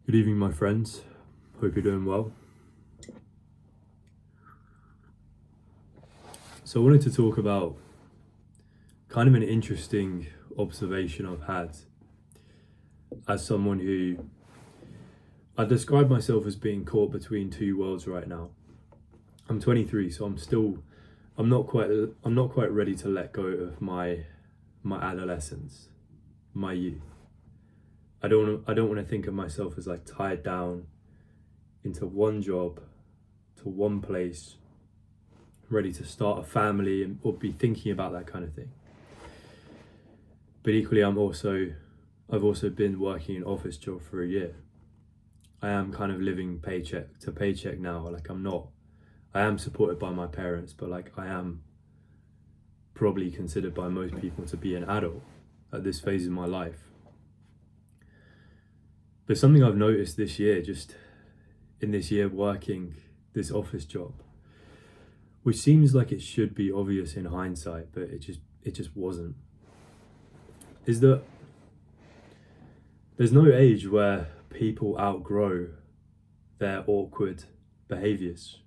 Good evening, my friends. Hope you're doing well. So I wanted to talk about kind of an interesting observation I've had as someone who I describe myself as being caught between two worlds right now. I'm 23, so I'm not quite ready to let go of my adolescence, my youth. I don't want to think of myself as like tied down into one job, to one place, ready to start a family or be thinking about that kind of thing. But equally, I've also been working an office job for a year. I am kind of living paycheck to paycheck now. I am supported by my parents, but like I am probably considered by most people to be an adult at this phase of my life. But something I've noticed this year, just in this year working this office job, which seems like it should be obvious in hindsight, but it just wasn't, is that there's no age where people outgrow their awkward behaviors.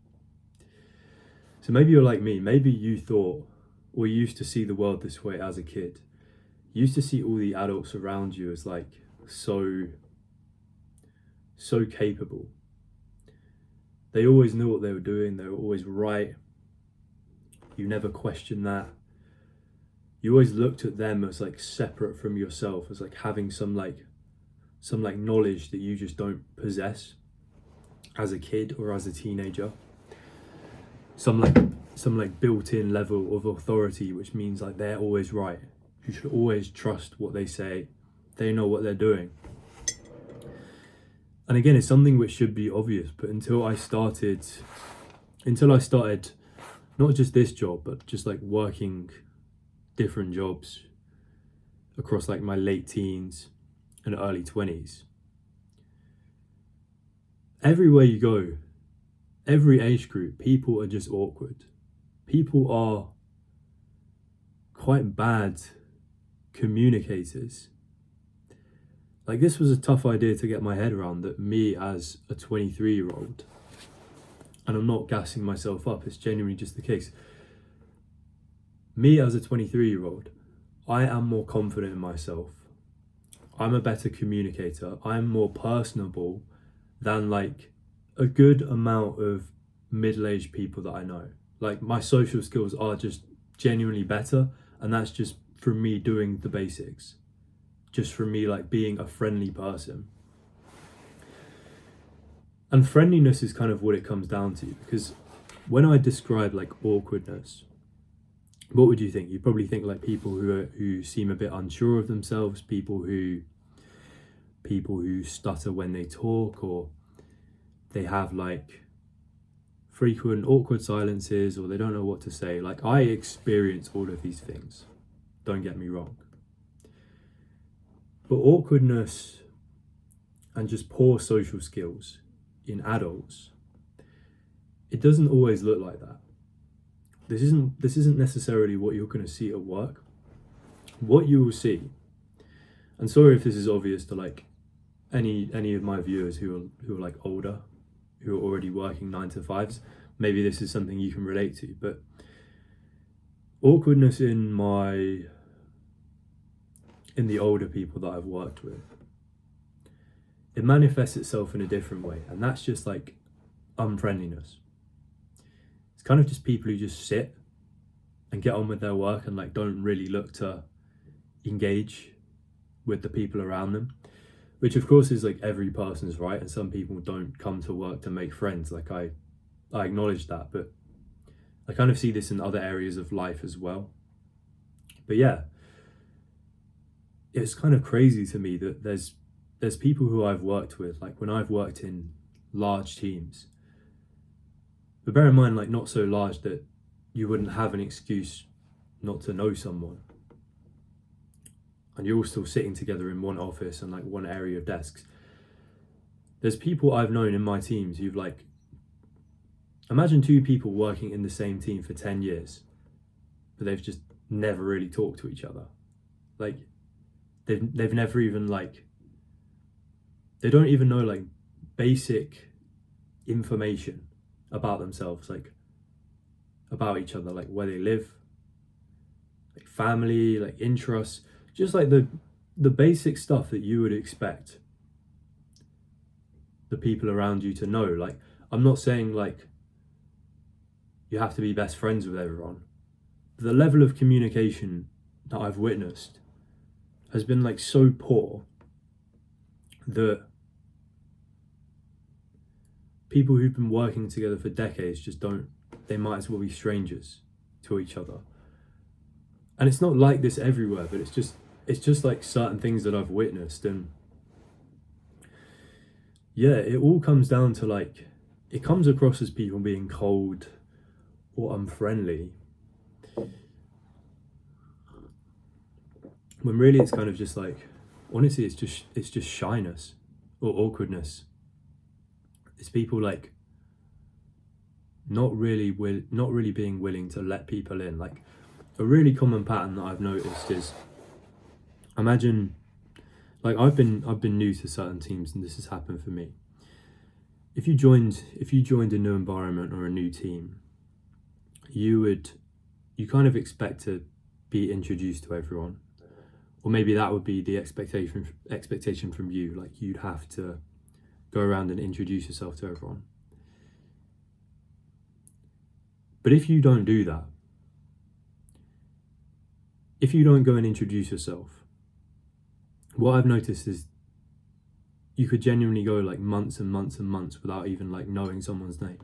So maybe you're like me, maybe you thought or you used to see the world this way as a kid. You used to see all the adults around you as like so capable. They always knew what they were doing, they were always right. You never questioned that. You always looked at them as like separate from yourself, as like having some knowledge that you just don't possess as a kid or as a teenager. Some built-in level of authority, which means like they're always right. You should always trust what they say. They know what they're doing. And again, it's something which should be obvious, but until I started not just this job, but just like working different jobs across like my late teens and early 20s. Everywhere you go, every age group, people are just awkward. People are quite bad communicators. Like, this was a tough idea to get my head around, that me as a 23-year-old, and I'm not gassing myself up, it's genuinely just the case. Me as a 23-year-old, I am more confident in myself. I'm a better communicator. I'm more personable than like a good amount of middle-aged people that I know. Like, my social skills are just genuinely better, and that's just from me doing the basics. Just from me like being a friendly person. And friendliness is kind of what it comes down to, because when I describe like awkwardness, what would you think? You probably think like people who seem a bit unsure of themselves, people who stutter when they talk, or they have like frequent awkward silences, or they don't know what to say. Like, I experience all of these things, don't get me wrong. But awkwardness and just poor social skills in adults, it doesn't always look like that. This isn't necessarily what you're going to see at work. What you will see, and sorry if this is obvious to like any of my viewers who are like older, who are already working 9 to 5s, maybe this is something you can relate to, but awkwardness in the older people that I've worked with, it manifests itself in a different way, and that's just like unfriendliness. It's kind of just people who just sit and get on with their work and like don't really look to engage with the people around them, which of course is like every person's right, and some people don't come to work to make friends. Like, I acknowledge that, but I kind of see this in other areas of life as well. But yeah, it's kind of crazy to me that there's people who I've worked with, like when I've worked in large teams, but bear in mind, like not so large that you wouldn't have an excuse not to know someone, and you're all still sitting together in one office and like one area of desks. There's people I've known in my teams who've like, imagine two people working in the same team for 10 years, but they've just never really talked to each other. Like, they've never even like They don't even know like basic information about themselves, like about each other, like where they live, like family, like interests, just like the basic stuff that you would expect the people around you to know. Like, I'm not saying like you have to be best friends with everyone. But the level of communication that I've witnessed has been like so poor that people who've been working together for decades just don't, they might as well be strangers to each other. And it's not like this everywhere, but it's just like certain things that I've witnessed. And yeah, it all comes down to like, it comes across as people being cold or unfriendly, when really it's kind of just like, honestly, it's just shyness or awkwardness. It's people like not really being willing to let people in. Like, a really common pattern that I've noticed is, imagine, like, I've been new to certain teams, and this has happened for me. If you joined a new environment or a new team, you kind of expect to be introduced to everyone, or maybe that would be the expectation from you. Like, you'd have to go around and introduce yourself to everyone. But if you don't do that, if you don't go and introduce yourself, what I've noticed is you could genuinely go like months and months and months without even like knowing someone's name,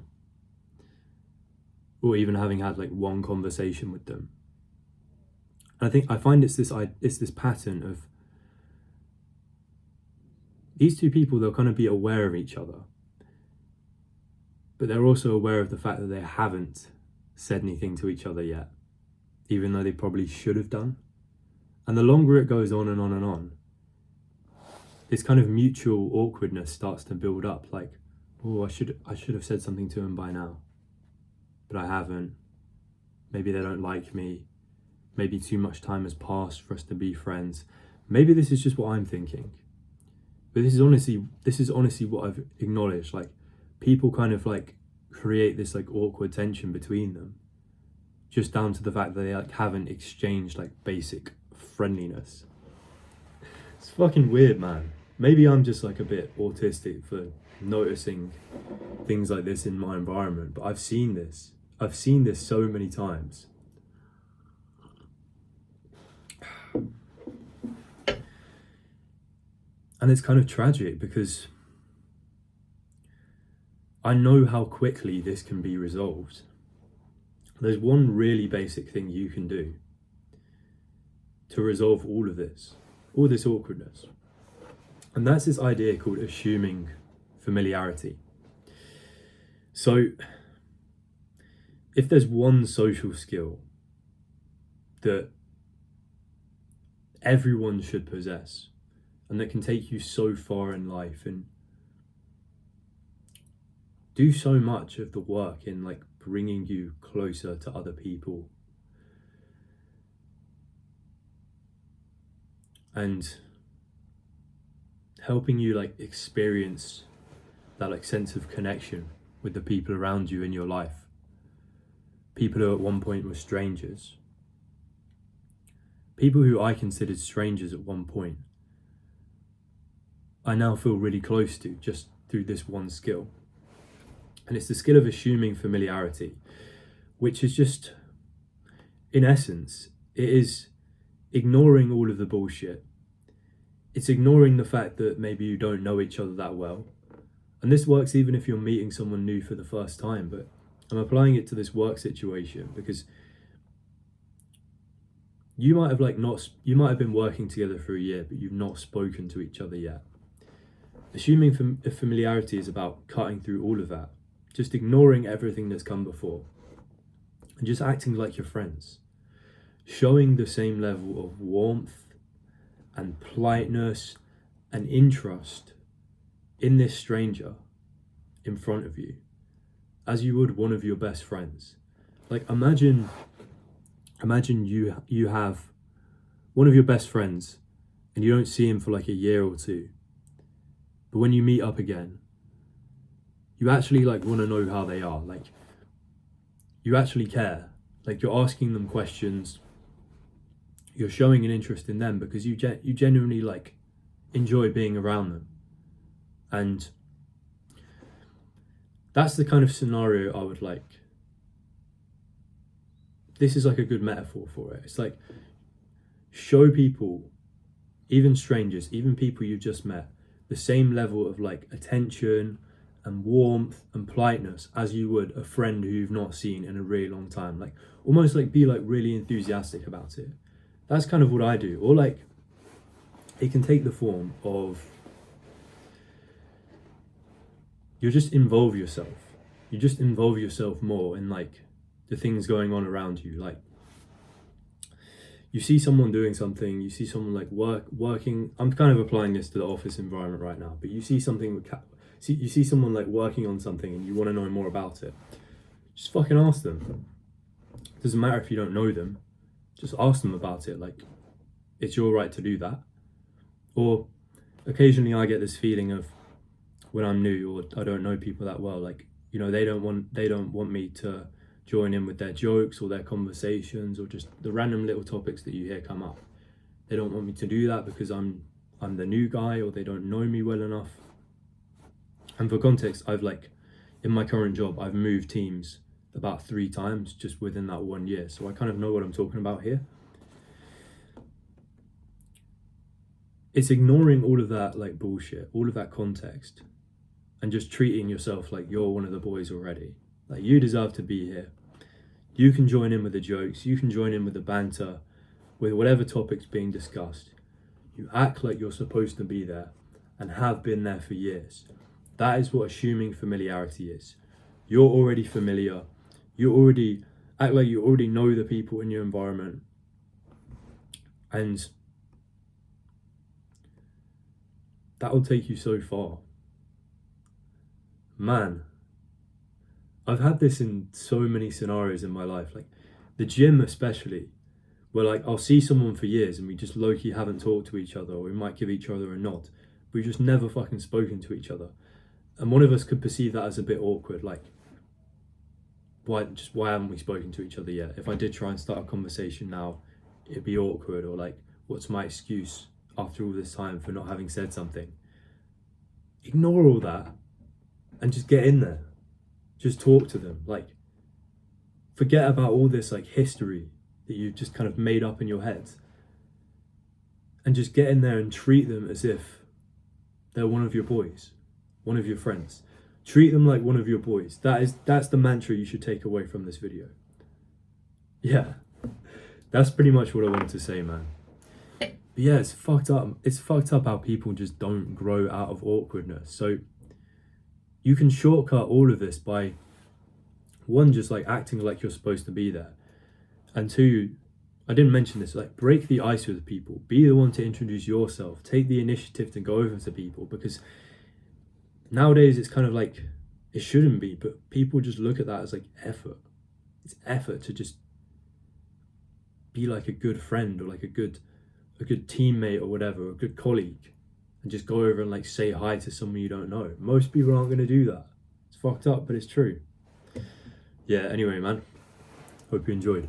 or even having had like one conversation with them. And I find it's this pattern of these two people. They'll kind of be aware of each other, but they're also aware of the fact that they haven't said anything to each other yet, even though they probably should have done. And the longer it goes on and on and on, this kind of mutual awkwardness starts to build up. Like, oh, I should have said something to him by now, but I haven't. Maybe they don't like me. Maybe too much time has passed for us to be friends. Maybe this is just what I'm thinking. But this is honestly what I've acknowledged. Like, people kind of like create this like awkward tension between them, just down to the fact that they like haven't exchanged like basic friendliness. It's fucking weird, man. Maybe I'm just like a bit autistic for noticing things like this in my environment, but I've seen this so many times. And it's kind of tragic because I know how quickly this can be resolved. There's one really basic thing you can do to resolve all this awkwardness. And that's this idea called assuming familiarity. So if there's one social skill that everyone should possess, and that can take you so far in life and do so much of the work in like bringing you closer to other people and helping you like experience that like sense of connection with the people around you in your life, people who at one point were strangers, people who I considered strangers at one point, I now feel really close to just through this one skill. And it's the skill of assuming familiarity, which is just, in essence, it is ignoring all of the bullshit. It's ignoring the fact that maybe you don't know each other that well. And this works even if you're meeting someone new for the first time, but I'm applying it to this work situation because you might have been working together for a year, but you've not spoken to each other yet. Assuming familiarity is about cutting through all of that, just ignoring everything that's come before, and just acting like your friends, showing the same level of warmth and politeness and interest in this stranger in front of you as you would one of your best friends. Like, imagine you have one of your best friends and you don't see him for like a year or two, But when you meet up again, you actually like want to know how they are. Like, you actually care. Like, you're asking them questions. You're showing an interest in them because you genuinely like enjoy being around them. And that's the kind of scenario I would like. This is like a good metaphor for it. It's like, show people, even strangers, even people you've just met, the same level of like attention and warmth and politeness as you would a friend who you've not seen in a really long time. Like, almost like be like really enthusiastic about it. That's kind of what I do. Or like, it can take the form of, you just involve yourself. You just involve yourself more in like the things going on around you. Like, you see someone doing something, you see someone like working. I'm kind of applying this to the office environment right now, but you see something, you see someone like working on something and you want to know more about it. Just fucking ask them. It doesn't matter if you don't know them. Just ask them about it. Like, it's your right to do that. Or occasionally I get this feeling of when I'm new or I don't know people that well, like, you know, they don't want me to join in with their jokes or their conversations or just the random little topics that you hear come up. They don't want me to do that because I'm the new guy, or they don't know me well enough. And for context, I've like, in my current job, I've moved teams about 3 times just within that 1 year. So I kind of know what I'm talking about here. It's ignoring all of that like bullshit, all of that context, and just treating yourself like you're one of the boys already. Like, you deserve to be here. You can join in with the jokes, you can join in with the banter, with whatever topic's being discussed. You act like you're supposed to be there and have been there for years. That is what assuming familiarity is. You're already familiar. You already act like you already know the people in your environment. And that will take you so far. Man, I've had this in so many scenarios in my life, like the gym especially, where like I'll see someone for years and we just low-key haven't talked to each other, or we might give each other a nod. We've just never fucking spoken to each other. And one of us could perceive that as a bit awkward, like, why haven't we spoken to each other yet? If I did try and start a conversation now, it'd be awkward, or like, what's my excuse after all this time for not having said something? Ignore all that and just get in there. Just talk to them. Like, forget about all this like history that you've just kind of made up in your head, and just get in there and treat them as if they're one of your boys, one of your friends. Treat them like one of your boys. That's the mantra you should take away from this video. Yeah, that's pretty much what I wanted to say, man. But yeah, it's fucked up. It's fucked up how people just don't grow out of awkwardness. So you can shortcut all of this by, 1, just like acting like you're supposed to be there. And 2, I didn't mention this, like, break the ice with people. Be the one to introduce yourself. Take the initiative to go over to people, because nowadays it's kind of like, it shouldn't be, but people just look at that as like effort. It's effort to just be like a good friend, or like a good teammate, or whatever, a good colleague, and just go over and like say hi to someone you don't know. Most people aren't going to do that. It's fucked up, but it's true. Yeah, anyway, man, hope you enjoyed.